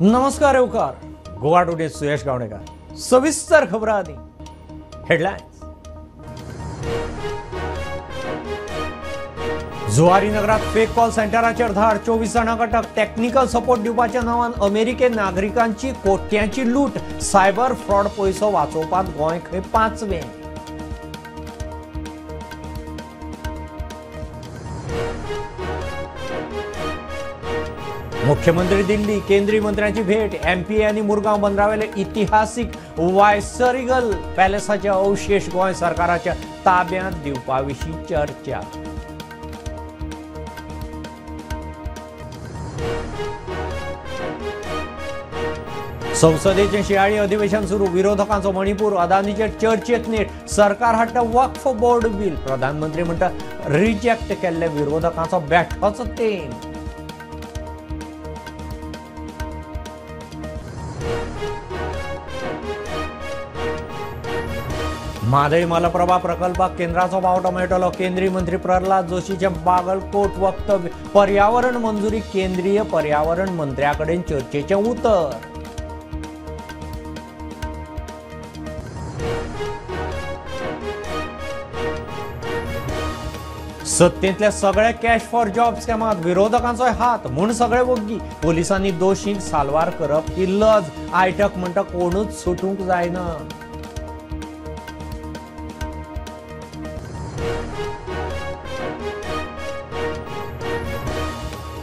नमस्कार येवकार. गोवा टुडे सुयश गावणेकर. सविस्तर खबरां आदी हेडलायन्स. जुवारी नगरात फेक कॉल सेंटराचेर धाड. 24 जाणांक अटक. टेक्निकल सपोर्ट दिवपाच्या नांवान अमेरिकेन नागरिकांची कोट्यांची लूट. सायबर फ्रॉड पयसो वाचोवपाक गोंय खंय 5वें. मुख्यमंत्री दिल्ली. केंद्रीय मंत्र्यांची भेट. एमपीए आनी मुरगांव बंदरावेले इतिहासीक वायसरीगल पॅलेसाचे अवशेष गोंय सरकाराच्या ताब्यांत दिवपा विशीं चर्चा. संसदेचे शियाळी अधिवेशन सुरू. विरोधकांचो मणिपूर. अदानीचेर चर्चेत नेट. सरकार हाडटा वक्फ बोर्ड बील. प्रधानमंत्री म्हणटा रिजेक्ट केल्ले विरोधकांचो बेठोच तेम. म्हादय मलप्रभा प्रकल्पाक केंद्राचो वावटो मेळटलो. केंद्रीय मंत्री प्रल्हाद जोशीचे बागलकोट वक्तव्य. पर्यावरण मंजुरी. केंद्रीय पर्यावरण मंत्र्या कडेन चर्चेचें उतर. सत्तेंतल्या सगळ्या कॅश फॉर जॉब स्कॅमात विरोधकांचोय हात म्हूण सगळे वग्गी. पोलिसांनी दोशींक साल्वार करप की लज. आयटक म्हणटा कोणूच सुटूंक जायना.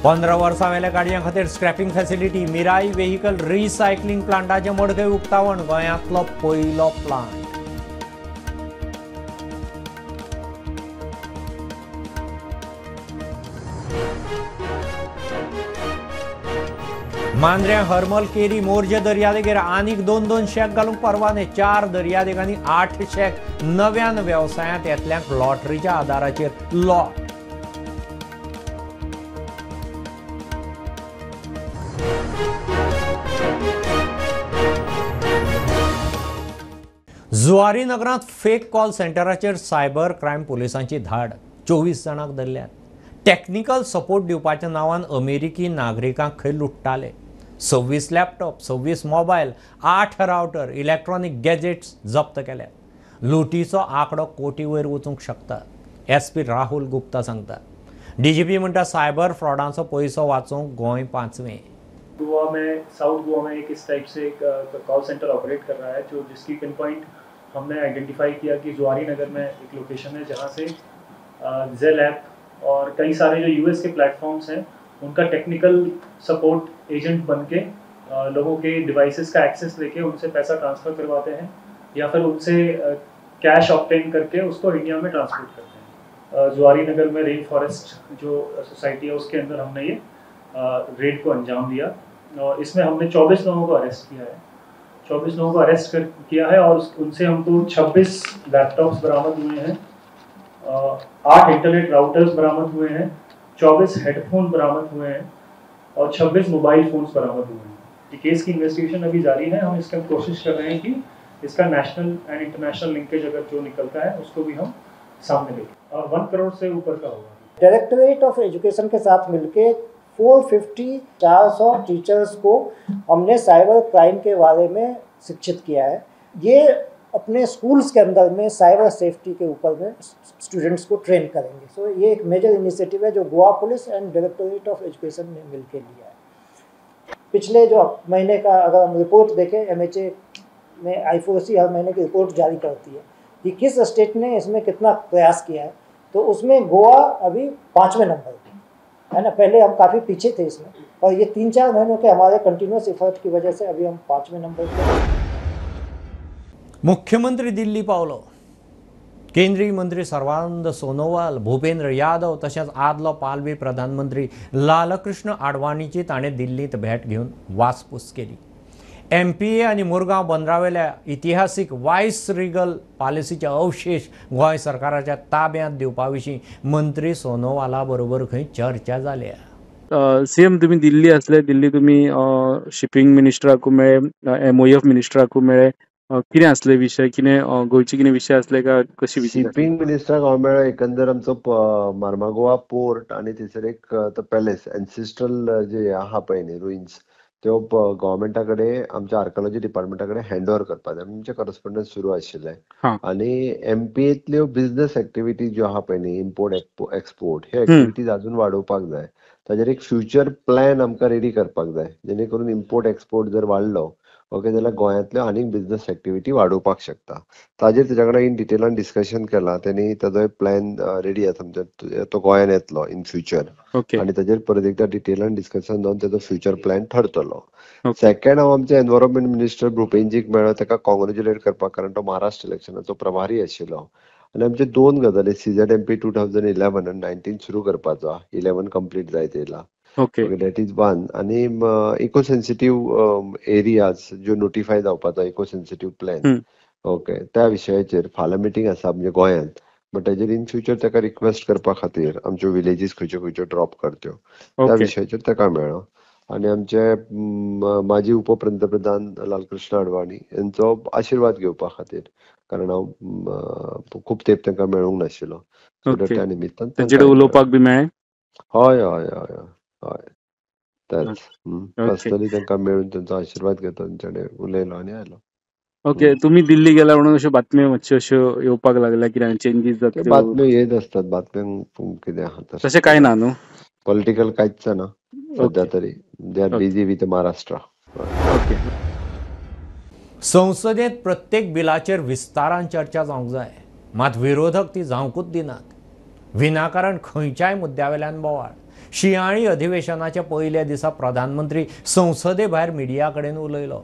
पंदरा वर्सां वेल्या गाडयां खातीर scrapping facility. Mirai vehicle recycling प्लांटाचे मडकय उक्तावण. गोंयांतलो पयलो प्लांट. मांद्र्या हरमल केरी मोर्जे दर्यादेगेर आनीक 2 शेक घालूंक परवाने. 4 दर्यादेगांनी 8 शेक नव्यान वेवसायांत येतल्यांक लॉटरीच्या आदाराचेर लॉट. जुवारी नगरांत फेक कॉल सेंटराचेर सायबर क्रायम पुलिसांची धाड. 24 जाणांक धरल्यात. टेक्निकल सपोर्ट दिवपाच्या नांवान अमेरिकी नागरिकांक खंय लुट्टाले. 26 laptop, 26 mobile, 8 router, electronic gadgets जप्त केल्यात. लुटीचो आंकडो कोटी वयर वचूंक शकता. एसपी राहुल गुप्ता सांगता. डीजीपी म्हणटा सायबर फ्रॉडांचो पयसो वाचोवंक गोंय 5वें. गोवा में, साउथ गोवा में एक इस टाइप से एक कॉल सेंटर ऑपरेट कर रहा है, जो जिसकी पिन पॉइंट हमने आइडेंटिफाई किया कि जुवारी नगर में एक लोकेशन है जहाँ से जेल ऐप और कई सारे जो यूएस के प्लेटफॉर्म्स हैं उनका टेक्निकल सपोर्ट एजेंट बन के लोगों के डिवाइसेस का एक्सेस लेके उनसे पैसा ट्रांसफ़र करवाते हैं या फिर उनसे कैश ऑब्टेन करके उसको इंडिया में ट्रांसपोर्ट करते हैं। जुवारी नगर में रेन फॉरेस्ट जो सोसाइटी है उसके अंदर हमने ये रेड को अंजाम दिया और इसमें हमने 24 लोगों को अरेस्ट किया है। 24 लोगों को अरेस्ट किया है और उनसे हमको 26 लैपटॉप्स बरामद हुए हैं, 8 इंटरनेट राउटर्स बरामद हुए हैं, 24 हेडफोन बरामद हुए हैं और 26 मोबाइल फोन्स बरामद हुए हैं। ये केस की इन्वेस्टिगेशन अभी जारी है। हम इसका कोशिश कर रहे हैं कि इसका नेशनल एंड इंटरनेशनल लिंकेज अगर जो निकलता है उसको भी हम सामने लेंगे। 1 करोड़ से ऊपर का होगा। डायरेक्टरेट ऑफ एजुकेशन के साथ मिलके 450 टीचर्स को हमने साइबर क्राइम के बारे में शिक्षित किया है। ये अपने स्कूल्स के अंदर में साइबर सेफ्टी के ऊपर में स्टूडेंट्स को ट्रेन करेंगे। सो ये एक मेजर इनिशिएटिव है जो Goa police end directorate of education ने मिलकर लिया है। पिछले जो महीने का अगर हम रिपोर्ट देखें, MHA में I4C हर महीने की रिपोर्ट जारी करती है कि किस स्टेट ने इसमें कितना प्रयास किया है, तो उसमें गोवा अभी 5वें नंबर पे है ना। पहले हम काफ़ी पीछे थे इसमें और ये 3-4 महीनों के हमारे कंटिन्यूस एफर्ट की वजह से अभी हम 5वें नंबर पे। मुख्यमंत्री दिल्ली पावलो. केंद्रीय मंत्री सर्वानंद सोनोवाल, भूपेंद्र यादव तशेंच आदलो पालवी प्रधानमंत्री लालकृष्ण आडवाणीची ताणें दिल्लींत भेट घेवन वासपूस केली. MPA आनी मुरगांव बंदरावेल्या इतिहासीक वायसरीगल पॅलेसीचे अवशेष गोंय सरकाराच्या ताब्यांत दिवपा विशीं मंत्री सोनोवाला बरोबर खंय चर्चा जाल्या. सीएम तुम्ही दिल्ली असले, दिल्ली तुम्ही शिपिंग मिनिस्टराकू मेळे, MOF मिनिस्टराकू मेळे, कितें असले विशय, कितें गोंयचे कितें विशय असले का कशी विशय? शिपिंग मिनिस्टराक हांव मेळ्ळो. एकंदर आमचो मार्मागोवा पोर्ट आनी थंयसर एक तो पॅलेस एन्सिस्ट्रल जे आहा पळय न्ही रुइन्स त्यो गव्हर्मेंटा कडेन आमच्या आर्कोलॉजी डिपार्टमेंटा कडेन हँड ओव्हर करपा जाय आमचे करस्पॉन्डन्स सुरू आशिल्ले हा. आनी एमपीएतल्यो बिझनेस एक्टिविटी ज्यो आहा पळय न्ही इम्पोर्ट एक्सपोर्ट हे एक्टिविटीज अजून वाडोवपाक जाय. ताजेर एक फ्युचर प्लॅन आमकां रेडी करपाक जाय जेणे करून इम्पोर्ट एक्सपोर्ट जर वाडलो ओके जाल्यार गोंयांतल्यो आनीक बिझनेस एक्टिविटी वाडोवपाक शकता. ताजेर तेच्या कडेन इन डिटेलान डिस्कशन केलां त्यांनी ताजो प्लॅन रेडी आसा म्हणजे तो गोंयान येतलो इन फ्युचर ओके आणि ताजेर परत एकदा डिटेलान डिस्कशन जावन तेजो फ्युचर प्लॅन ठरतलो. ओके सेकंड हांव आमचे एनवायरमेंट मिनिस्टर भुपेनजीक मेळ्ळो ताका कॉंग्रॅच्युलेट करपाक कारण तो महाराष्ट्र इलेक्शनाचो प्रभारी आशिल्लो आनी आमचे दोन गजाली CZMP 2011 आनी 19 सुरू करपाचो 11 कंप्लीट जायत येयला. ओके दॅट इज वन आनी इको सेन्सिटीव एरियाज ज्यो नोटिफाय जावपाचो इको सेन्सिटीव प्लॅन ओके त्या विशयाचेर फाल्यां मिटींग आसा म्हणजे गोंयांत बट ताजेर इन फ्युचर ताका रिक्वेस्ट करपा खातीर आमच्यो विलेजीस खंयच्यो खंयच्यो ड्रॉप करच्यो त्या ओके विशयाचेर ताका मेळ्ळो. आनी आमचे माजी उपपंतप्रधान लालकृष्ण अडवाणी यांचो आशिर्वाद घेवपा खातीर कारण हांव खूब तेंप तांकां मेळूंक नाशिल्लो सो ओके त्या निमित्तान तांचेर तांकां उलोवपाक बी मेळ्ळें. हय हय हय हय तेच ओके पर्सनली तांकां मेळून तांचो आशिर्वाद घेतलो तांचे उलयलो आनी आयलो. ओके तुम्ही दिल्ली गेला म्हणून अश्यो बातम्यो मातश्यो अश्यो येवपाक लागल्या कितें चेंजीस ते जातल्यो बातम्यो येत असतात बातम्यांक कितें आहा तशें काय ना न्हू. पॉलिटिकल कांयच ना सध्या ओके तरी they are okay busy with Maharashtra. Okay संसदेत प्रत्येक बिलाचेर विस्तारान चर्चा जावंक जाय मात विरोधक ती जावंकूच दिनात. विनाकारण खंयच्याय मुद्द्यावेल्यान बोवाळ. शिंयाळी अधिवेशनाच्या पयल्या दिसा प्रधानमंत्री संसदे भायर मिडिया कडेन उलयलो.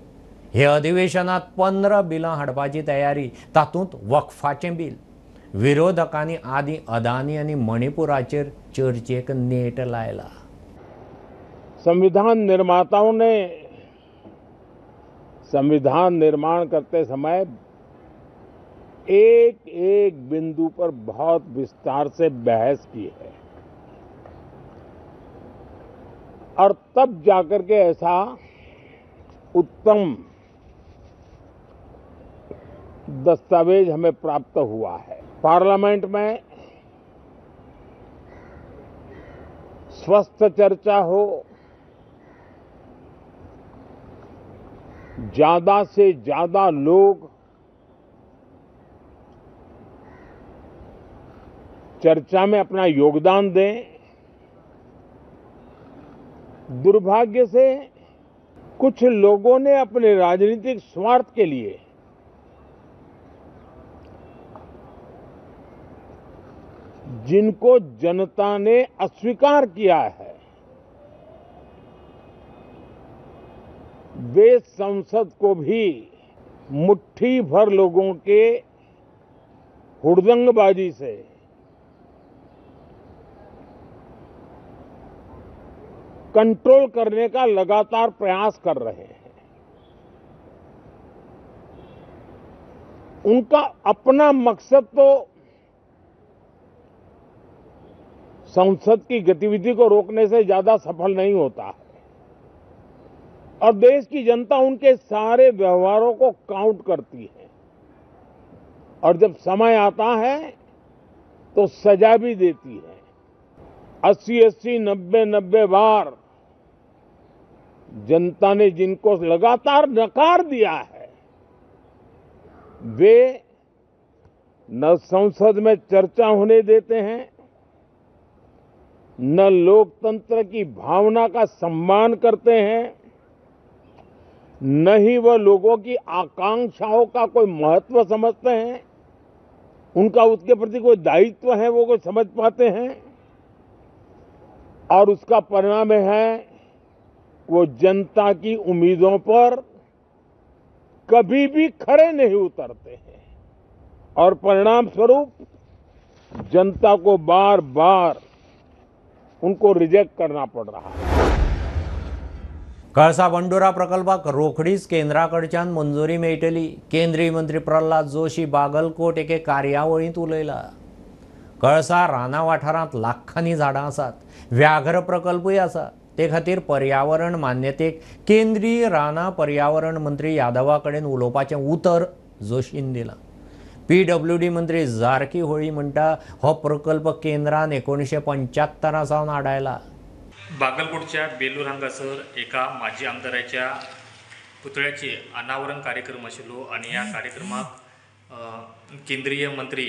हे अधिवेशनात 15 बिलां हाडपाची तयारी तातूंत वक्फाचें बील. विरोधकांनी आदी अदानी आनी मणिपुराचेर चर्चेक नेट लायला. संविधान निर्माताओं ने संविधान निर्माण करते समय एक एक बिंदु पर बहुत विस्तार से बहस की है और तब जाकर के ऐसा उत्तम दस्तावेज हमें प्राप्त हुआ है. पार्लियामेंट में स्वस्थ चर्चा हो, ज्यादा से ज्यादा लोग चर्चा में अपना योगदान दें. दुर्भाग्य से कुछ लोगों ने अपने राजनीतिक स्वार्थ के लिए जिनको जनता ने अस्वीकार किया है वे संसद को भी मुट्ठी भर लोगों के हुड़दंगबाजी से कंट्रोल करने का लगातार प्रयास कर रहे हैं. उनका अपना मकसद तो संसद की गतिविधि को रोकने से ज्यादा सफल नहीं होता है और देश की जनता उनके सारे व्यवहारों को काउंट करती है और जब समय आता है तो सजा भी देती है. 80-80, 90-90 बार जनता ने जिनको लगातार नकार दिया है वे न संसद में चर्चा होने देते हैं, न लोकतंत्र की भावना का सम्मान करते हैं, न ही वह लोगों की आकांक्षाओं का कोई महत्व समझते हैं, उनका उसके प्रति कोई दायित्व है वो कोई समझ पाते हैं और उसका परिणाम है वो जनता की उम्मीदों पर कभी भी खरे नहीं उतरते हैं और परिणाम स्वरूप जनता को बार बार उनको रिजेक्ट करना पड़ रहा है. कळसा बंडोरा प्रकल्पाक रोखडीच केंद्राकडच्यान मंजुरी मेळटली. केंद्रीय मंत्री प्रल्हाद जोशी बागलकोट एके कार्यावळींत उलयला. कळसा राना वाठारांत लाखांनी झाडां आसात. व्याघ्र प्रकल्पूय आसा. ते खातीर पर्यावरण मान्यतेक केंद्रीय राना पर्यावरण मंत्री यादवा कडेन उलोवपाचें उतर जोशीन दिलां. PWD मंत्री जारकी होळी म्हणटा हो प्रकल्प केंद्रान 1975 सावन आडायला. बागलकोटच्या बेलूर हांगासर एका माजी आमदाराच्या पुतळ्याचे अनावरण कार्यक्रम आशिल्लो आणि या कार्यक्रमाक केंद्रीय मंत्री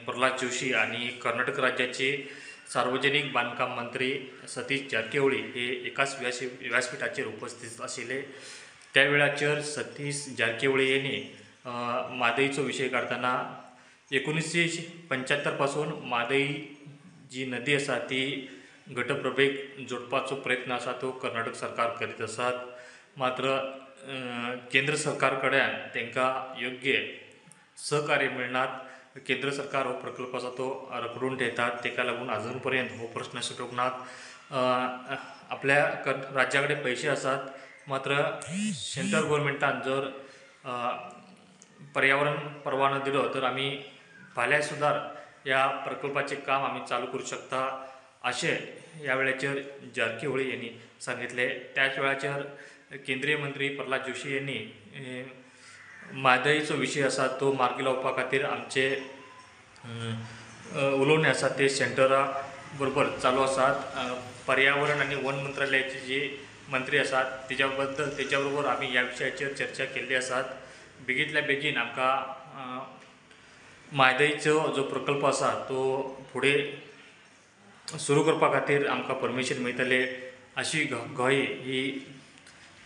प्रल्हाद जोशी आणि कर्नाटक राज्याचे सार्वजनिक बांधकाम मंत्री सतीश जारकिहोळी हे एकाच व्यासपीठाचेर उपस्थित आशिल्ले। त्या वेळाचेर सतीश जारकिहोळी यांनी म्हादईचो विशय काढताना 1975 पासून म्हादई जी नदी आसा ती घटप्रभेक जोडपाचो प्रयत्न आसा तो कर्नाटक सरकार करीत आसात, मात्र केंद्र सरकार कडेन तांकां योग्य सहकार्य मिळनात। केंद्र सरकार हो प्रकल्प आसा तो रखडून ठेवतात, ताका लागून अजून पर्यंत हो प्रश्न सुटूंक नात। आपल्या राज्या कडेन पैसे आसात, मात्र सेंट्रल गव्हर्मेंटान जर पर्यावरण परवानो दिलो तर आमी फाल्यां सुद्दां ह्या प्रकल्पाचे काम आमी चालू करूं शकता अशें ह्या वेळाचेर जारकिहोळी यांनी सांगितले। त्याच वेळाचेर केंद्रीय मंत्री प्रल्हाद जोशी यांनी म्हादईचो विशय आसा तो मार्गी लावपा खातीर आमचे उलोवणे आसा ते सेंटरा बरोबर चालू आसात। पर्यावरण आनी वन मंत्रालयाचे जे मंत्री आसात तेच्या बरोबर आमी ह्या विशयाचेर चर्चा केल्ली आसात। बेगींतल्या बेगीन आमकां म्हादईचो जो प्रकल्प आसा तो फुडें सुरू करपा खातीर आमकां परमिशन मेळटले अशी ग्वाही ही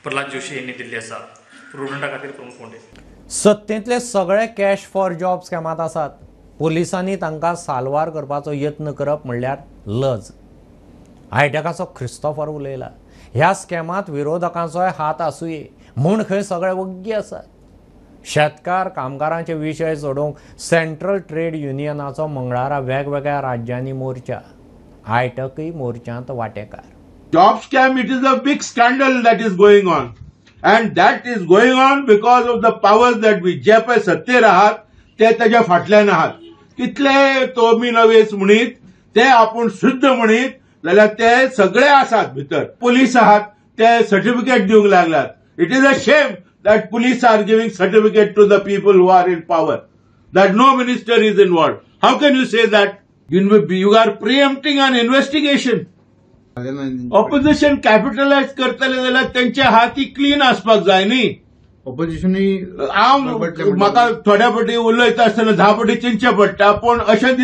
प्रल्हाद जोशी यांनी दिल्ली आसा। प्रुडंटा खातीर प्रमुख कोंडे। सत्तेंतले सगळे कॅश फॉर जॉब स्कॅमात आसात। पोलिसांनी तांकां साल्वार करपाचो यत्न करप म्हणल्यार लज। हायटॅकाचो क्रिस्टोफर उलयला, ह्या स्कॅमात विरोधकांचोय हात आसूये म्हूण खंय सगळे वग्गी आसात। शेतकार कामगारांचे विशय सोडूंक सेंट्रल ट्रेड युनियनाचो मंगळारा वेगवेगळ्या राज्यांनी मोर्चा, हायटॅकय मोर्चांत वांटेकार। Job scam, it is a big scandal that is going on. And that is going on because of the powers that we जे पळय सत्तेर आहात ते ताच्या फाटल्यान आहात। कितले तोमी नवेस म्हणीत ते आपूण शुद्ध म्हणीत जाल्यार ते सगळे आसात भितर। पुलीस आहात ते सर्टिफिकेट दिवंक लागल्यात। It is a shame that police are giving certificate to the people who are in power, that no minister is involved. How can you say that? You are preempting an investigation. Opposition capitalize करतले जाल्यार त्यांचे हाती clean आसपाक जाय न्ही। Opposition म्हाका थोड्या फावटी उलयता आसतना 10 फावटी चिंतचे पडटा, पूण अशें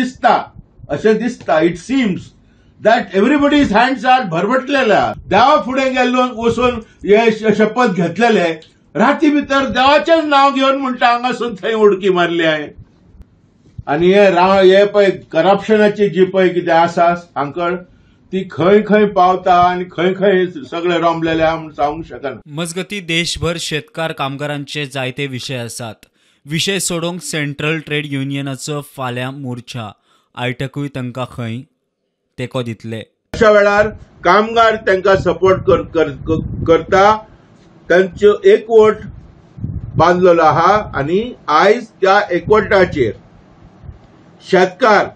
दिसता it seems that everybody's hands are भरभटलेल्या। देवा फुडें गेल्लो वचून हे शपथ घेतलेले राती भितर देवाचेंच नांव घेवन म्हणटा हांगासून थंय उडकी मारली हांवें। आनी हे पळय करप्शनाची जी पळय कितें आसा सांकळ ती खंय खंय पावता आनी खंय खंय सगळे रमलेले म्हूण सांगूंक शकना। मजगती देशभर शेतकार कामगारांचे जायते विशय आसात। विशय सोडूंक सेंट्रल ट्रेड युनियनाचो फाल्यां मोर्चा, आयटकूय तांकां खंय तेको दितले। अशा वेळार कामगार तांकां सपोर्ट करता, तांचो एकवट बांदलेलो आहा आनी आयज त्या एकवटाचेर शेतकार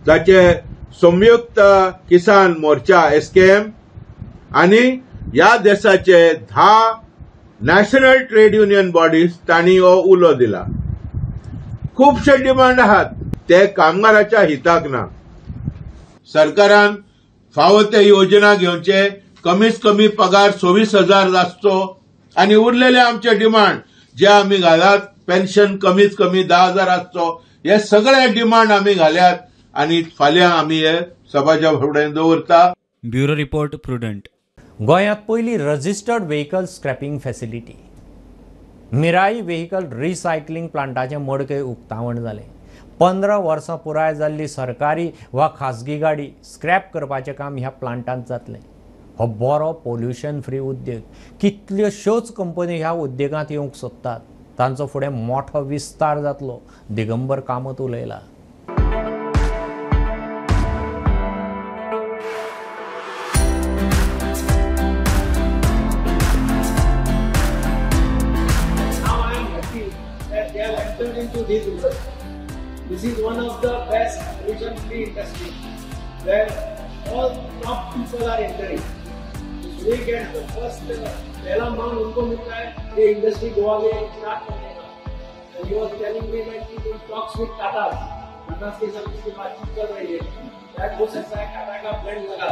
जाचे संयुक्त किसान मोर्चा SKM आनी ह्या देशाचे 10 नॅशनल ट्रेड युनियन बॉडीज तांणी हो उलो दिला। खूबशे डिमांड आहात ते कामगाराच्या हिताक ना। सरकारान फावो ते योजना घेवचे, कमीत कमी पगार 26,000 आसचो आनी उरलेले आमचे डिमांड जे आमी घालात, पेन्शन कमीत कमी 10,000 आसचो, हे सगळे डिमांड आमी घाल्यात आनी फाल्यां आमी हे सभाच्या फुडें दवरता। Bureau report Prudent. गोंयांत पयली registered vehicle scrapping facility. Mirai vehicle recycling प्लांटाचे मडकय उक्तावण जाले। 15 वर्सां पुराय जाल्ली सरकारी वा खाजगी गाडी स्क्रॅप करपाचें काम ह्या प्लांटांत जातलें। हो बरो पोल्युशन फ्री उद्योग। कितल्योश्योच कंपनी ह्या उद्देगांत येवंक सोदतात, तांचो फुडें मोठो विस्तार जातलो, Digambar Kamat उलयला। This is one of the best pollution-free industry where all top people are entering. We get the first पहला माल उनको मिलता है, ये इंडस्ट्री गोवा में स्टार्ट करने का। So he was telling me that he will talk with Tata के साथ इसकी बातचीत कर रही है। शायद हो सकता है टाटा का ब्रांड लगा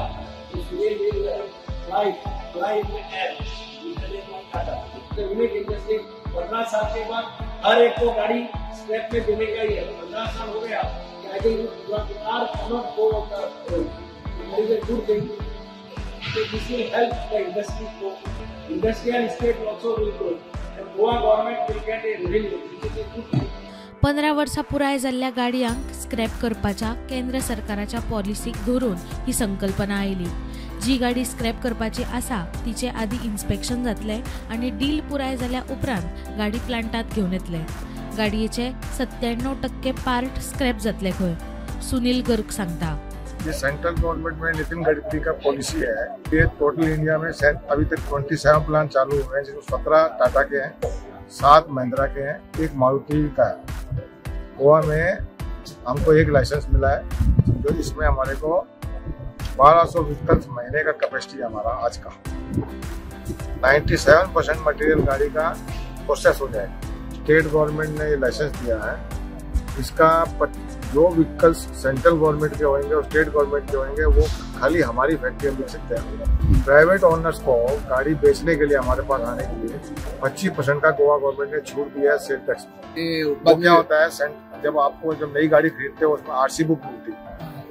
So Sunil will fly in the air with the name of Tata. It's a unique industry. 15 साल के बाद हर एक को गाड़ी स्क्रैप में देने का ही है. 15 साल हो गया. I think your car cannot go on the road. It is a good thing. So this will help the industry grow. Industry and state also will grow. And Goa government will get a revenue, which is a good thing. 15 वर्सां पुराय जाल्ल्या गाडयांक scrap करपाच्या केंद्र सरकाराच्या पॉलिसीक धरून ही संकल्पना oily. जी गाडी scrap करपाची आसा तिचे आदी इन्स्पेक्शन जातले आनी डील पुराय जाल्या उपरांत गाडी प्लांटात घेवन येतले. गाडयेचे 97% पार्ट स्क्रॅप जातले खंय. सुनील गर्ग सांगता. ये सेंट्रल गवर्नमेंट में नितिन गडकरी का पॉलिसी है. ये टोटल इंडिया में अभी तक 27 प्लांट चालू हुए हैं, जिसमें 17 टाटा के हैं, 7 महिंद्रा के हैं, 1 मारुति का है. गोवा में हमको 1 लाइसेंस मिला है, जो इसमें हमारे को 1200 व्हीकल्स महीने का कैपेसिटी है हमारा आज का. 97% मटेरियल गाड़ी का प्रोसेस हो जाएगा. स्टेट गवर्नमेंट ने ये लाइसेंस दिया है. इसका जो व्हीकल्स सेंट्रल गवर्नमेंट के होंगे और स्टेट गवर्नमेंट के होंगे वो खाली हमारी फैक्ट्री में बेच सकते हैं. प्राइवेट ओनर्स को गाड़ी बेचने के लिए हमारे पास आने के लिए 25% का गोवा गवर्नमेंट ने छूट दिया है सेल टैक्स. वो क्या होता है, जब नई गाड़ी खरीदते हो उसमें आरसी बुक मिलती है,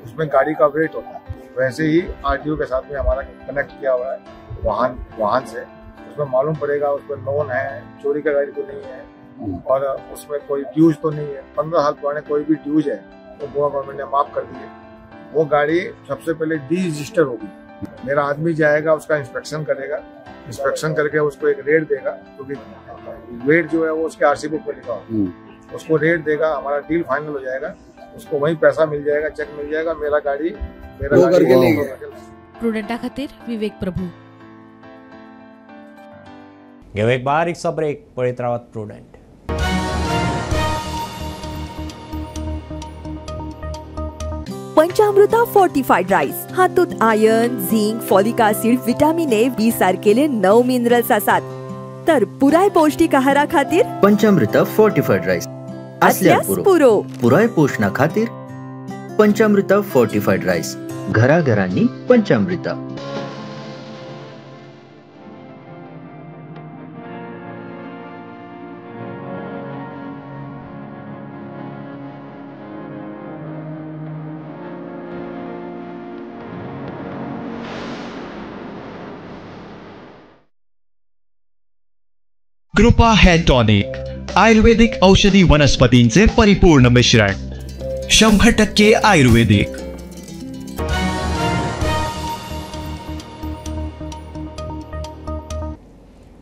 उसमें गाड़ी का वेट होता है. वैसे ही आरटीओ के साथ में हमारा कनेक्ट किया हुआ है वाहन से. उसमें मालूम पड़ेगा उसमें लोन है, चोरी का गाड़ी तो नहीं है और उसमें कोई ड्यूज तो नहीं है. 15 साल पुराने कोई भी ड्यूज है तो गोवा गवर्नमेंट ने माफ कर दी है. वो गाड़ी सबसे पहले डी रजिस्टर होगी. मेरा आदमी जाएगा, उसका इंस्पेक्शन करेगा, इंस्पेक्शन करके उसको एक रेट देगा, क्योंकि वेट जो है वो उसके आरसी बुक में लिखा होगा. उसको रेट देगा, हमारा डील फाइनल हो जाएगा, उसको वही पैसा मिल जाएगा, चेक मिल जाएगा. मेरा गाड़ी प्रुडंटा खातीर विवेक प्रभू. घेऊ एक बारीकसो ब्रेक. पळयत रावात प्रुडंट. पंचामृता फोर्टिफाईड राईस हातूंत iron, zinc, folic acid, vitamin A, B सारकेले 9 मिनरल्स आसात. तर पुराय पौष्टिक आहारा खातीर पंचामृता फोर्टिफाईड राईस असल्यास पुरो. पुराय पोषणा खातीर पंचामृता फोर्टिफाईड राईस. घराघरांनी पंचामृता. कृपा हेअर टॉनिक आयुर्वेदिक औषधी वनस्पतींचे परिपूर्ण मिश्रण. 100% आयुर्वेदिक.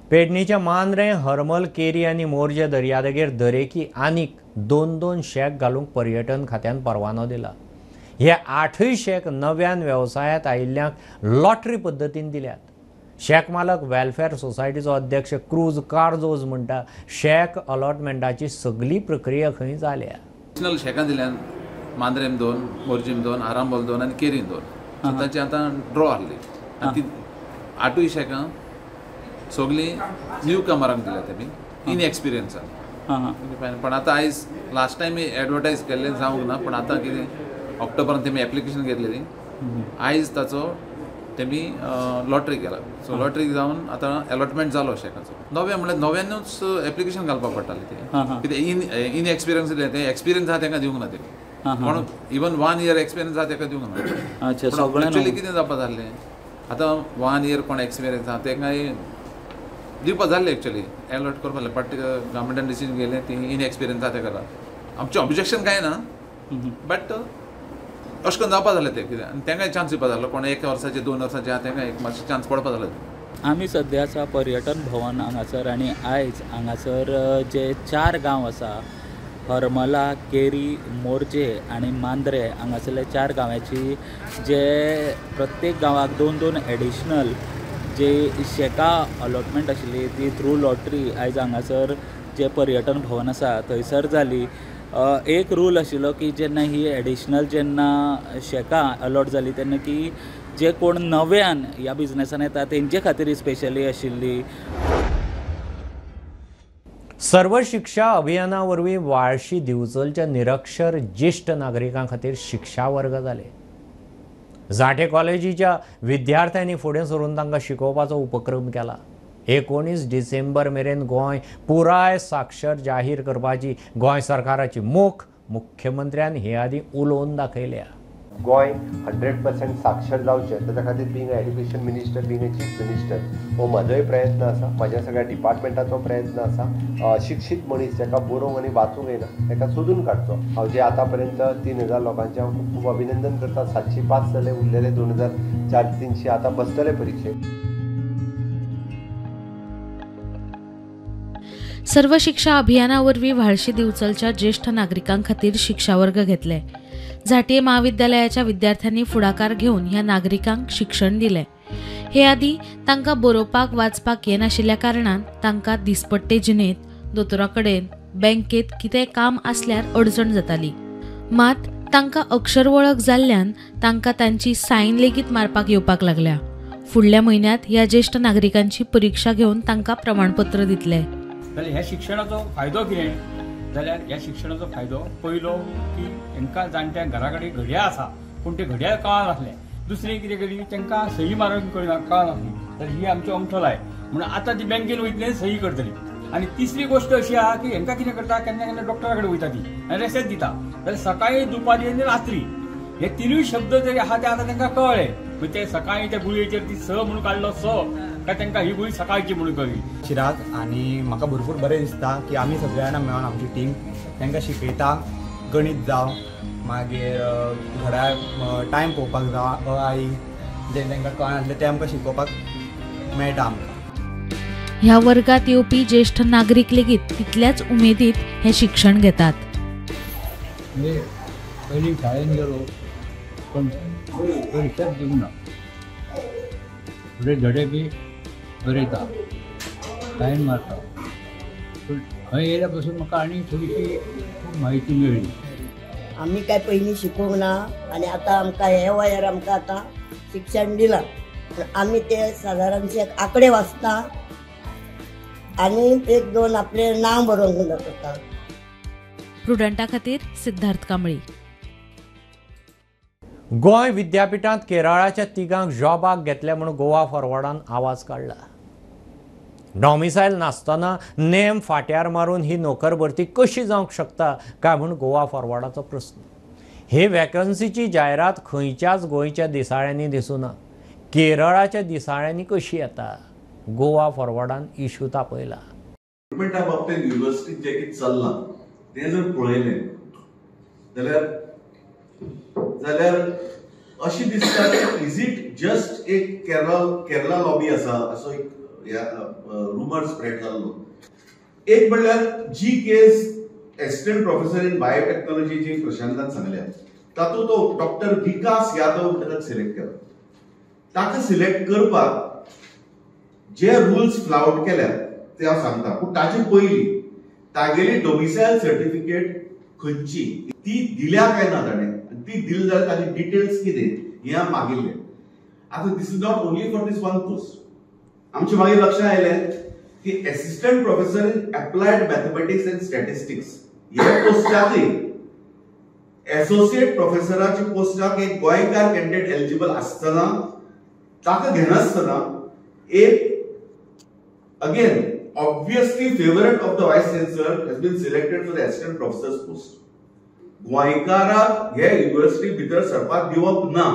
पेडणेच्या मांद्रे, हरमल, केरी आनी मोरजे दर्यादेगेर दरेकी आनीक 2 शेक घालूंक पर्यटन खात्यान परवानो दिला. हे 8 शेक नव्यान वेवसायांत आयिल्ल्यांक लॉटरी पद्दतीन दिल्यात. शेक मालक वेलफेअर सोसायटीचो अध्यक्ष क्रूज कार्जोज म्हणटा, शेक अलॉटमेंटाची सगळी प्रक्रिया खंय जाल्या. नॅशनल शेकां दिल्यान मांद्रेम 2, मोरजीम 2, आरांबोल 2 आनी केरीन 2. सो तांची आतां ड्रॉ आहली आनी ती 8 शेकां सगळीं न्यू कमरांक दिल्या. तेमी इनएक्सपिरियन्सान. पण आतां आयज लास्ट टायम एडवर्टायज केल्लें जावंक ना, पण आतां कितें ऑक्टोबरान तेमी एप्लिकेशन घेतलेली. आयज ताचो तेमी लॉटरी केला. सो लॉटरी जावन आतां अलॉटमेंट जालो शेकाचो. नवे म्हणल्यार नव्यानूच एप्लिकेशन घालपाक पडटालें तें. कितें इनएक्सपिरियन्स दिलें तें एक्सपिरियन्स आहा तांकां दिवंक ना तेमी. पण इवन 1 इयर एक्सपिरियन्स आहा ताका दिवंक ना. एक्चुअली कितें जावपाक जाल्लें, आतां 1 इयर कोण एक्सपिरियन्स आहा तांकांय दिवपाक जाल्लें. एक्चुअली अलॉट करपाक जालें, बट गव्हर्मेंटान डिसिजन घेतलें ती इनएक्सपिरियन्स आहा ताका. आमचें ऑब्जेक्शन कांय ना, बट अशें करून जावपाक जालें तें. कितें आनी तांकांय चान्स दिवपाक जालो. कोण 1 वर्साचे 2 वर्साचे आहा तांकां एक मातशें चान्स पडपाक जालो. आमी सद्या आसा पर्यटन भवन हांगासर आनी आयज हांगासर जे 4 गांव आसा, हरमला, केरी, मोरजे आनी मांद्रे हांगासरले 4 गांवांची जे प्रत्येक गांवाक 2 एडिशनल जे शेकां अलॉटमेंट आशिल्ली ती थ्रू लॉटरी आयज हांगासर जे पर्यटन भवन आसा थंयसर जाली. एक रूल आशिल्लो की जेन्ना ही एडिशनल जेन्ना शेकां अलॉट जाली तेन्ना की जे कोण नव्यान ह्या बिझनेसान येता तेंचे खातीर स्पेशली आशिल्ली. सर्व शिक्षा अभियाना वरवीं वाळशी दिवचलच्या निरक्षर ज्येष्ठ नागरिकां खातीर शिक्षा वर्ग जाले. जाटे कॉलेजीच्या विद्यार्थ्यांनी फुडें सरून तांकां शिकोवपाचो उपक्रम केला. 19 डिसेंबर मेरेन गोंय पुराय साक्षर जाहीर करपाची गोंय सरकाराची मोख मुख्यमंत्र्यान हे आदी उलोवन दाखयल्या. गोंय 100% साक्षर जावचें ताच्या खातीर being education minister being a chief minister हो म्हजोय प्रयत्न आसा, म्हाज्या सगळ्या डिपार्टमेंटाचो प्रयत्न आसा. शिक्षीत मनीस जाका बरोवंक आनी वाचूंक येना ताका सोदून काडचो. हांव जे आतां पर्यंत 3000 लोकांचें हांव खूब खूब अभिनंदन करता. 705 जाले, उरलेले 2400-300 आतां बसतले परिक्षेक. सर्व शिक्षा अभियाना वरवीं व्हाळशी दिवचलच्या ज्येष्ठ नागरिकां खातीर शिक्षा वर्ग घेतले. झांटये महाविद्यालयाच्या विद्यार्थ्यांनी फुडाकार घेवन ह्या नागरिकांक शिक्षण दिले. हे आदी तांकां बरोवपाक वाचपाक येनाशिल्ल्या कारणान तांकां दिसपट्टे जिणेंत दोतोरा कडेन बँकेत कितें काम आसल्यार अडचण जाताली. मात तांकां अक्षर वळख जाल्ल्यान तांकां तांची सायन लेगीत मारपाक येवपाक लागल्या. फुडल्या म्हयन्यांत ह्या ज्येष्ठ नागरिकांची परीक्षा घेवन तांकां प्रमाणपत्र दितले. जाल्यार ह्या शिक्षणाचो फायदो कितें जाल्यार ह्या शिक्षणाचो फायदो पयलो की तांकां जाणट्या घरा कडेन घडयाळ आसा पूण ते घडयाळ कळनासले. दुसरें कितें केली तांकां सही मारूंक कळनासली तर ही आमची अंगठोलाय म्हणून आतां ती बँकेन वयतली सही करतली. आनी तिसरी गोष्ट अशी आहा की हांकां कितें करता केन्ना केन्ना डॉक्टरा कडेन वयता ती आनी रेसेत दिता जाल्यार सकाळी दुपारी आनी रात्री हे तिनूय शब्द जरी आहा ते आतां तांकां कळ्ळे. ते सकाळी त्या गुळयेचेर ती स म्हणून काडलो स काय तांकां ही गुळी सकाळची म्हणून कळ्ळी. चिराग आनी म्हाका भरपूर बरें दिसता की आमी सगळे जाणां मेळोन आमची टीम तांकां शिकयता. गणीत जावं मागीर घरा टायम पळोवपाक जावं अ आई जे तांकां कळनासलें ते आमकां शिकोवपाक मेळटा आमकां. ह्या वर्गात येवपी ज्येष्ठ नागरिक लेगीत तितल्याच उमेदीत हे शिक्षण घेतात. पयलीं शाळेन गेलो पण परीक्षाच दिवंक ना. फुडें धडे बी बरयता सायन मारता पूण खंय येयल्या पासून म्हाका आनी थोडीशी म्हायती मेळ्ळी. आमी काय पयलीं शिकूंक ना आनी आतां आमकां हे वयार आमकां आतां शिक्षण दिलां पूण आमी ते सादारणशे आंकडे वाचता आनी एक दोन आपलें नांव बरोवंक दाखयता. प्रुडंटा खातीर सिद्धार्थ कांबळी. गोंय विद्यापीठांत केरळाच्या तिगांक जॉबाक घेतले म्हणून गोवा फॉरवर्डान आवाज काडला. डॉमिसायल नासतना नेम फाट्यार मारून ही नोकर भरती कशी जावंक शकता काय म्हूण गोवा फॉरवर्डाचो प्रस्न. हे वॅकन्सीची जायरात खंयच्याच गोंयच्या दिसाळ्यांनी दिसूना. केरळाच्या दिसाळ्यांनी कशी येता गोवा फॉरवर्डान इश्यू तापयला. गव्हर्मेंटा बाबतींत युनिव्हर्सिटीत जें कितें चल्लां तें जर पळयलें जाल्यार अशें दिसता की इज इट जस्ट एक केरला लॉबी आसा असो एक रुमर स्प्रेड जाल्लो. एक म्हणल्यार जी केस एसिस्टंट प्रोफेसर इन बायोटेक्नॉलॉजी जी प्रशांतान सांगल्या तातूंत तो डॉक्टर विकास यादव ताका सिलेक्ट केला. ताका सिलेक्ट करपाक जे रुल्स फ्लावट केल्या ते हांव सांगता पूण ताचे पयलीं तागेली डोमिसायल सर्टिफिकेट खंयची ती दिल्या काय ना ताणें ती दिली जाल्यार ताची डिटेल्स कितें हें मागिल्लें. आतां this is not only for this one post. आमचे मागीर लक्षांत आयलें की assistant professor in applied mathematics and statistics ह्या पोस्टाकय एसोसिएट प्रोफेसराच्या पोस्टाक एक गोंयकार कॅन्डिडेट एलिजिबल आसतना ताका घेनासतना एक again obviously favorite of the vice chancellor has been selected for the assistant professor's post. गोंयकाराक हे युनिव्हर्सिटी भितर सरपाक दिवप ना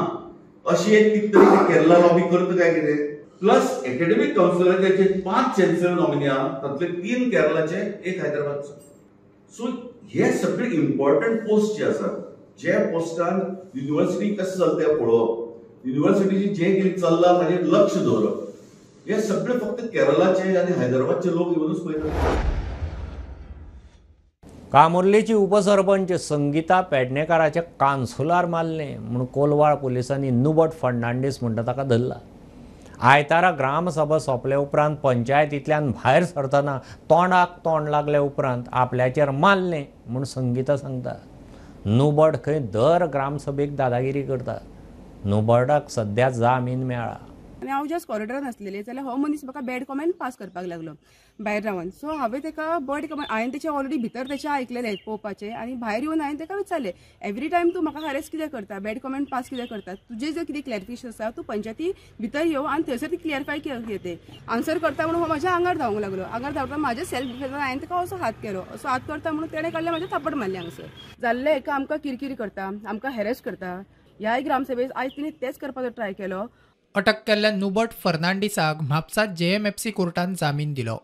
अशी एक कितें तरी केरला लॉबी करता काय कितें. प्लस एकेडमिक काउन्सिलराचे 5 चॅन्सलर नॉमिनी आहा तातले 3 केरलाचे 1 हैदराबादचो. सो हे सगळे इम्पॉर्टंट पोस्ट जे आसात जे पोस्टान युनिव्हर्सिटी कशें चलता तें पळोवप युनिव्हर्सिटीची जे कितें चल्लां ताचेर लक्ष दवरप हे सगळे फक्त केरळाचे आणि हैदराबादचे लोक येऊनच पळयतात. कामुर्लेची उपसरपंच संगीता पेडणेकाराचे कांसुलार मारले म्हणून कोलवाळ पुलिसांनी नुबट फर्नांडीस म्हणटा ताका धरला. आयतारा ग्रामसभा सोंपले उपरांत पंचायतींतल्यान भायर सरतना तोंडाक तोंड लागले उपरांत आपल्याचेर मारले म्हूण संगीता सांगता. नुबट खंय दर ग्रामसभेक दादागिरी करता. नुबटाक सध्या जामीन मेळ्ळा. आनी हांव जस्ट कॉरिडॉरान आसलेलें जाल्यार हो मनीस म्हाका बॅड कॉमेंट पास करपाक लागलो भायर रावन. सो हांवें ताका बॅड कॉमेंट हांवें तेचे ऑलरेडी भितर तेचे आयकलेलें पळोवपाचें आनी भायर येवन हांवें ताका विचारलें एवरी टायम तूं म्हाका हॅरेस कित्याक करता, बॅड कॉमेंट पास कित्याक करता, तुजें जर कितें क्लॅरिफिकेशन आसा तूं पंचायती भितर येव आनी थंयसर ती क्लियरिफाय तें आन्सर करता म्हणून हो म्हाज्या आंगार धांवंक लागलो. आंगार धांवता म्हाज्या सेल्फ डिफेन्सान हांवें ताका असो हात केलो. असो हात करता म्हणून तेणें काडलें म्हाजें थापड मारलें हांगासर. जाल्लें हेका आमकां किरकिरी करता, आमकां हॅरेस करता. ह्याय ग्रामसभेत आयज तिणें तेच करपाचो ट्राय केलो. अटक केल्ल्या नुबट फर्नांडिसाक म्हापसा JMFC कोर्टान जामीन दिलो.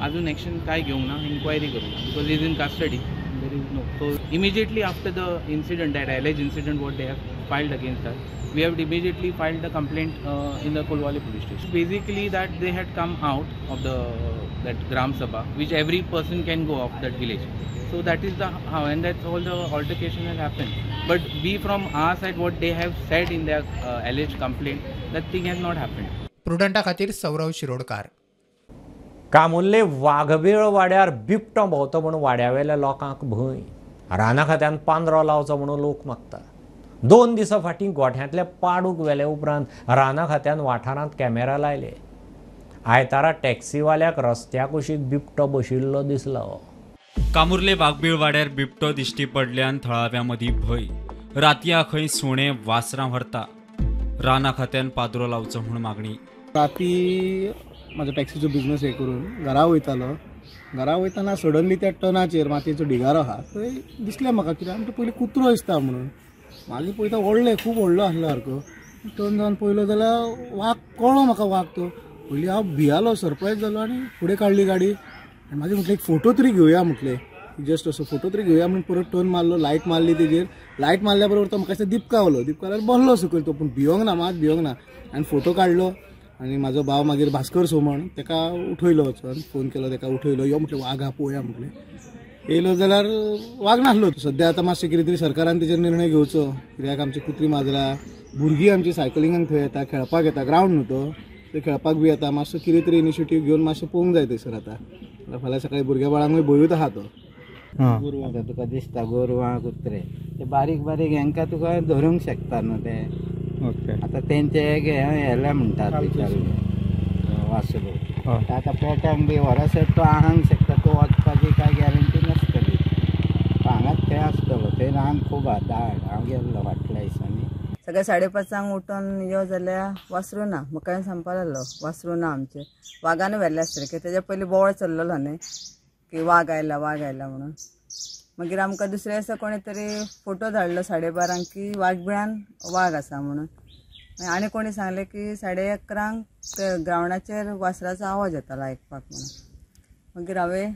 अजून ॲक्शन काय घेऊंक ना, इन्क्वायरी करू because is in custody. There is no so immediately after the incident that alleged incident what they have filed against us, we have immediately filed a complaint in the Kolwale police station. Basically that they had come out of that Gram Sabha, which every person can go of that village. So that is the how, and that's all the altercation has happened. But we from our side, what they have said in their alleged complaint, that thing has not happened. प्रुडंटा खातीर सौरव शिरोडकार. कामुर्ले वाघबीळ वाड्यार बिबटो भोंवतो म्हणून वाड्यावेल्या लोकांक भंय. राना खात्यान पांदरो लावचो म्हणून लोक मागता. 2 दिसां फाटीं गोठ्यांतले पाडूक वेले उपरांत राना खात्यान वाठारांत कॅमेरा लायले. आयतारा टॅक्सीवाल्याक रस्त्या कुशीक बिबटो बशिल्लो दिसलो. कामुर्ले वाघबीळ वाड्यार बिबटो दिश्टी पडल्यान थळाव्यां मदीं भंय. रातया खंय सुणे वासरां व्हरता. राना खात्यान पाद्रो लावचो म्हूण मागणी. राती म्हाजो टॅक्सीचो बिझनस हे करून घरा वयतालो. घरा वयताना सडनली त्या टर्नाचेर मातयेचो ढिगारो आहा थंय दिसलें म्हाका कितें आमकां पयलीं कुत्रो दिसता म्हणून. मागीर पळयता व्हडलें खूब व्हडलो आसलो सारको. टर्न जावन पळयलो जाल्यार वाघ कळ्ळो म्हाका वाघ तो. पयलीं हांव भियालो सरप्रायज जालो आनी फुडें काडली गाडी आनी मागीर म्हटलें एक फोटो तरी घेवया म्हटलें. जस्ट असो फोटो तरी घेवया म्हणून परत टर्न मारलो, लायट मारली तेजेर. लायट मारल्या बरोबर तो म्हाका दिपकावलो. दिपकावल्यार बसलो सकयल तो, पूण भियोंक ना, मात भियोंक ना. आनी फोटो काडलो आनी म्हाजो भाव मागीर भास्कर सोमण ताका उठयलो वचून फोन केलो ताका उठयलो. यो म्हटलें वाघ हा पळोवया म्हटलें. येयलो जाल्यार वाघ नासलो. सद्या आतां मातशें कितें तरी सरकारान तेजेर निर्णय घेवचो. कित्याक आमची कुत्री माजरां भुरगीं आमची सायकलिंगाक थंय येता, खेळपाक येता. ग्रावंड न्हू तो, ते खेळपाक बी येता. मातसो कितें तरी इनिशिएटीव घेवन मातशें पळोवंक जाय थंयसर. आतां फाल्यां सकाळीं भुरग्या बाळांकूय भंयूच आहा तो. आतां तुका दिसता गोरवां कुत्रे ते बारीक बारीक हेंकां तुका धरूंक शकता न्हू ते. आतां तेंचे हेल्या म्हणटात वासरू. आतां पेट्यांक बी व्हरसर तो आहांक शकता, तो वचपाची कांय गॅरंटी नासतली. हांगाच थंय आसतलो, थंय रान खूब आहा दाट. हांव गेल्लो फाटल्या दिसांनी. सकाळीं 5:30 उठून यो जाल्यार वासरू ना. म्हाका सांगपा लागलो वासरू ना आमचे. वाघान व्हेल्ले आसतले की तेज्या पयलीं बोवाळ चल्लेलो न्ही की वाघ आयला म्हणून. मागीर आमकां दुसरे दिसा कोणी तरी फोटो धाडलो 12:30 की वाघबिळान वाघ आसा म्हणून. आनी कोणी सांगलें की 11:30 ग्रावंडाचेर वासराचो आवाज येतालो आयकपाक म्हणून. मागीर हांवें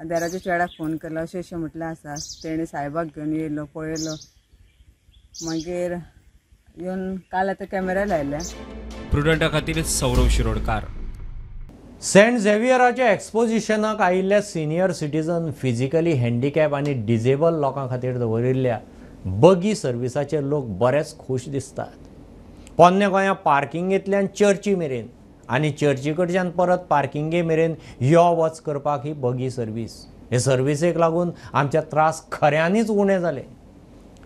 देराच्या चेड्याक फोन केलो. अशें म्हटलें आसा. तेणी साहेबाक घेवन येयलो, पळयलो. मागीर येवन काल आतां कॅमेरा लायल्या. प्रुडंटा खातीर सौरव शिरोडकार. सेंट झेवियराच्या एक्सपोजिशनाक आयिल्ल्या सिनियर सिटीजन, फिजिकली हँडिकॅप आनी डिजेबल लोकां खातीर दवरिल्ल्या बगी सर्विसाचे लोक बरेच खूश दिसतात. पोन्ने गोंया पार्किंगेंतल्यान चर्ची मेरेन आनी चर्ची कडच्यान परत पार्किंगे मेरेन यो वच करपाक ही बगी सर्वीस. हे सर्विसेक लागून आमचे त्रास खऱ्यांनीच उणे जाले.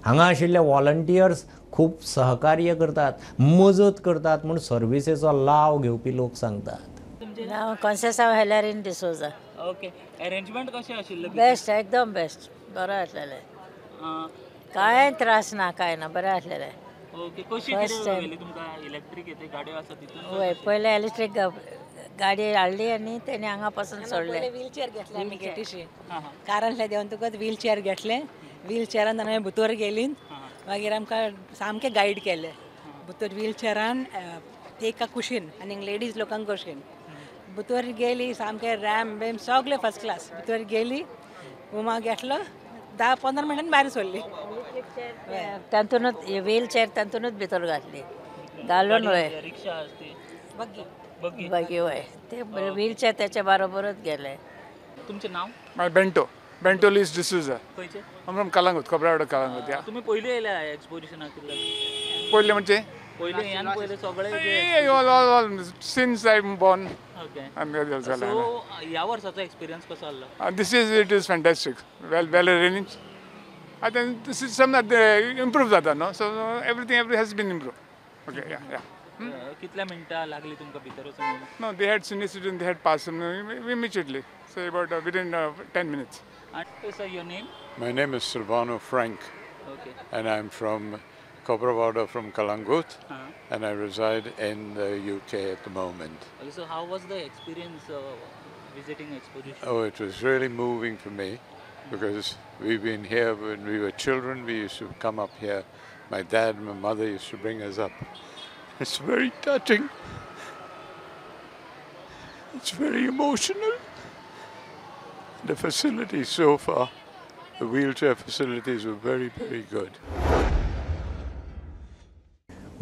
हांगा आशिल्ले व्हॉलंटियर्स खूब सहकार्य करतात, मजत करतात म्हूण सर्विसेचो लाव घेवपी लोक सांगतात. हांव कॉन्सेसांव हेलारीन डिसोजा. ओके, अरेंजमेंट कशें आशिल्लें? बेस्ट, एकदम बेस्ट. बरें आसलेलें. कांय त्रास ना, कांय ना, बरें आसलेलें. ओके, कशी गेली तुमकां इलेक्ट्रीक येते गाडयो आसा तितून? हय, पयले इलेक्ट्रीक गाडी हाडली आनी तेणी हांगा पासून सोडले. व्हीलचेअर घेतले आमी गेटीशी. कारांतले देवन तुका व्हीलचेअर घेतले. व्हीलचेअरान आमी भितर गेलीं. मागीर आमकां सामकें गायड केलें. भितर व्हीलचेअरान एका कुशीन आनी लेडीज लोकांक कशीन. भितर गेली, सामकें रॅम बेम सगळें फर्स्ट क्लास. भितर गेली, उमा घेतलो, 10-15 मिनटांनी भायर सोडली. तातूंतूच व्हीलचेअर तातूंतूच भितर घातली. घालून वय बगी वय ते व्हीलचेअर त्याच्या बरोबरच गेले. तुमचें नांव? माय बेंटो लीज डिसूजा. खंयचे? आम कलांगूट, खोबरावाडो कलांगूट. या तुमी पयलीं येयल्या एक्सपोजिशनाक? पयलीं म्हणजे पयलीं सगळे since I am born. Okay. So ह्या वर्साचो एक्सपिरियन्स कसो आसलो? It is fantastic. Well arranged. I think the system that improve जाता no so everything has been improved. Okay, yeah. कितल्या मिनटां लागली तुमकां भितर वचून? No, they had senior citizen, they had passed immediately. So about within 10 minutes. And sir, your name? My name is Silvano Frank. Okay. And I'm from Cobrawada from Kalangut, and I reside in the UK at the moment. Okay, so how was the experience visiting exposition? Oh, it was really moving for me because we've been here when we were children. We used to come up here. My dad and my mother used to bring us up. It's very touching. It's very emotional. The facilities so far, the wheelchair facilities were very, very good.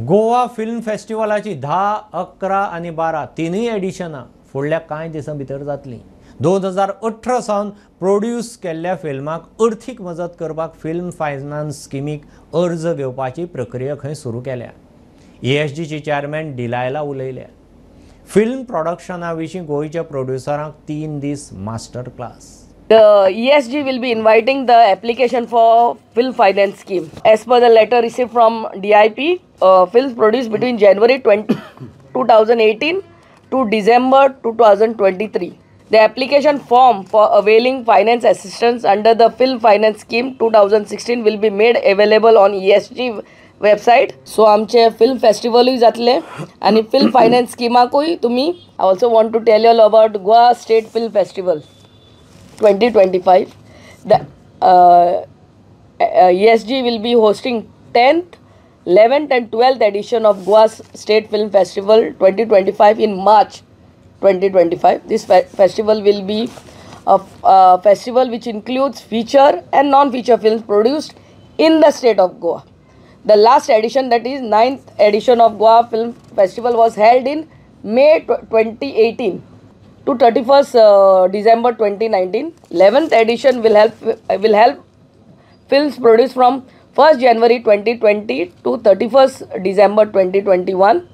Goa film फेस्टिवलाची 10, 11 आणि 12 तिनूय एडिशनां फुडल्या कांय दिसां भितर जातलीं. 2018 सावन produce केल्ल्या फिल्माक अर्थीक मजत करपाक फिल्म फायनान्स स्किमीक अर्ज घेवपाची प्रक्रिया खंय सुरू केल्या. ESGची चेअरमॅन डिलायला उलयल्या. फिल्म प्रोडक्शना विशीं गोंयच्या प्रोड्युसरांक 3 दीस master class. The ESG will be inviting the application for film finance scheme. As per the letter received from DIP, films produced between January 2018 to December 2023. The application form for availing finance assistance under the Film Finance Scheme 2016 will be made available on ESG website. So आमचे film festival जातले आणि film finance scheme तुम्ही. I also want to tell you all about Goa State Film Festival 2025. The ESG will be hosting 10th, 11th and 12th edition of Goa State Film Festival 2025 in March 2025. This festival will be a festival which includes feature and non-feature films produced in the state of Goa. The last edition, that is 9th edition of Goa Film Festival, was held in May 2018 to 31st December 2019. 11th edition will help films produced from 1st January 2020 to 31st December 2021,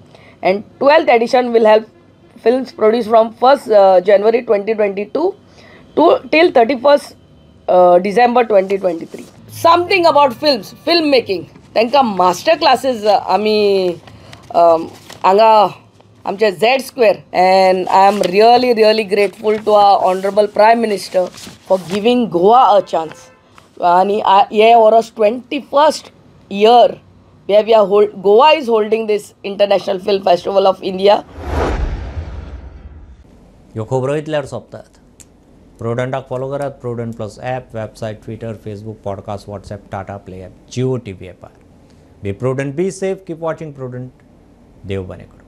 and 12th edition will help films produced from 1st January 2022 to till 31st December 2023. Something about filmmaking. तांकां master classes आमी हांगा आमचे Z-Square, and I am really grateful to our Honorable Prime Minister for giving Goa a chance. And हे वर्स 21st year where Goa is holding this International Film Festival of India. ह्यो खबरो इतल्यार सोंपतात. प्रुडंटाक फॉलो करात. Prudent plus app, website, Twitter, Facebook, podcast, WhatsApp, Tata play app, Jio TV ॲपार. Be Prudent, be safe, keep watching Prudent. देव बरें करूं.